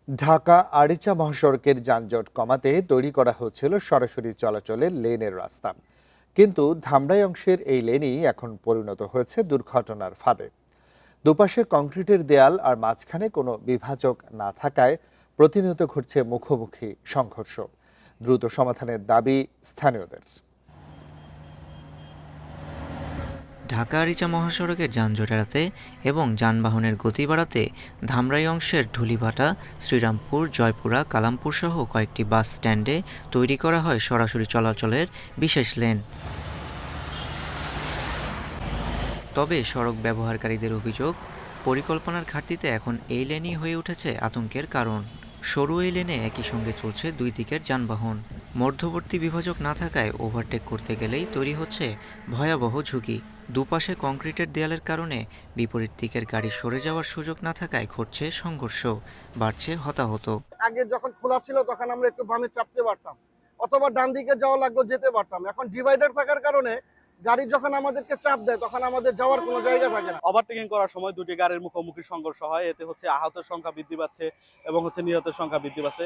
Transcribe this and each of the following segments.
ঢাকা আরিচা মহাসড়কের যানজট কমাতে তৈরি করা হচ্ছিল সরাসরি চলাচলের লেনের রাস্তা, কিন্তু ধামরাই অংশের এই লেনই এখন পরিণত হয়েছে দুর্ঘটনার ফাঁদে। দুপাশে কংক্রিটের দেয়াল আর মাঝখানে কোনো বিভাজক না থাকায় প্রতিনিয়ত ঘটছে মুখোমুখি সংঘর্ষ। দ্রুত সমাধানের দাবি স্থানীয়দের। ঢাকা আরিচা মহাসড়কের যানজট এড়াতে এবং যানবাহনের গতি বাড়াতে ধামরাই অংশের ঢুলিভাটা, শ্রীরামপুর, জয়পুরা, কালামপুর সহ কয়েকটি বাস স্ট্যান্ডে তৈরি করা হয় সরাসরি চলাচলের বিশেষ লেন। তবে সড়ক ব্যবহারকারীদের অভিযোগ, পরিকল্পনার ঘাটতিতে এখন এই লেনই হয়ে উঠেছে আতঙ্কের কারণ। সরু এই লেনে একই সঙ্গে চলছে দুই দিকের যানবাহন। মধ্যবর্তী বিভাজক না থাকায় ওভারটেক করতে গেলেই তৈরি হচ্ছে ভয়াবহ ঝুঁকি। দুপাশে কংক্রিটের দেয়ালের কারণে বিপরীত দিকের গাড়ি সরে যাওয়ার সুযোগ না থাকায় ঘটছে সংঘর্ষ, বাড়ছে হতাহত। আগে যখন খোলা ছিল তখন আমরা একটু বামে চাপতে পারতাম অথবা ডান দিকে যাওয়া লাগলো যেতে পারতাম। এখন ডিভাইডার থাকার কারণে গাড়ি যখন আমাদেরকে চাপ দেয় তখন আমাদের যাওয়ার কোনো জায়গা থাকে না। ওভারটেকিং করার সময় দুটি গাড়ির মুখোমুখি সংঘর্ষ হয়, এতে হচ্ছে আহতের সংখ্যা বৃদ্ধি পাচ্ছে এবং নিহতের সংখ্যা বৃদ্ধি পাচ্ছে।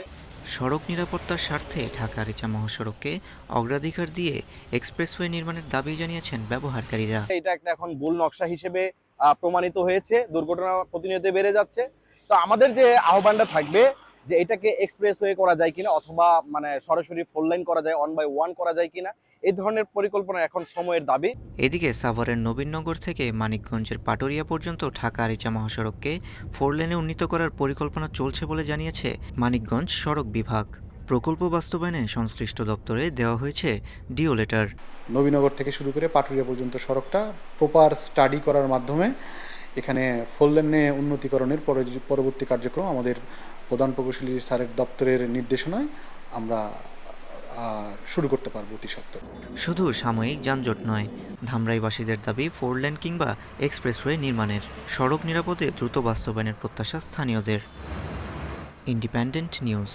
সড়ক নিরাপত্তার স্বার্থে ঢাকা আরিচা মহাসড়ককে অগ্রাধিকার দিয়ে এক্সপ্রেসওয়ে নির্মাণের দাবি জানিয়েছেন ব্যবহারকারীরা। এটা একটা এখন ভুল নকশা হিসেবে প্রমাণিত হয়েছে, দুর্ঘটনা প্রতিনিয়ত বেড়ে যাচ্ছে। তো আমাদের যে আহ্বানটা থাকবে যে এটাকে এক্সপ্রেসওয়ে করা যায় কিনা অথবা সরাসরি 4 লাইন করা যায়, 1/1 করা যায় কিনা, এই ধরনের পরিকল্পনা এখন সময়ের দাবি। এদিকে সাভারের নবীনগর থেকে মানিকগঞ্জের পাটুরিয়া পর্যন্ত ঢাকা আরিচা মহাসড়ককে 4 লেনে উন্নীত করার পরিকল্পনা চলছে বলে জানিয়েছে মানিকগঞ্জ সড়ক বিভাগ। প্রকল্প বাস্তবায়নে সংশ্লিষ্ট দপ্তরে দেওয়া হয়েছে ডিও লেটার। নবীনগর থেকে শুরু করে পাটুরিয়া পর্যন্ত সড়কটা প্রপার স্টাডি করার মাধ্যমে এখানে 4 লেনে উন্নতিকরণের পরবর্তী কার্যক্রম আমাদের প্রধান প্রকৌশলী স্যারের দপ্তরের নির্দেশনায় আমরা শুরু করতে পারবো অতি সত্বর। শুধু সাময়িক যানজট নয়, ধামরাইবাসীদের দাবি 4 লেন কিংবা এক্সপ্রেসওয়ে নির্মাণের। সড়ক নিরাপদে দ্রুত বাস্তবায়নের প্রত্যাশা স্থানীয়দের। Independent news.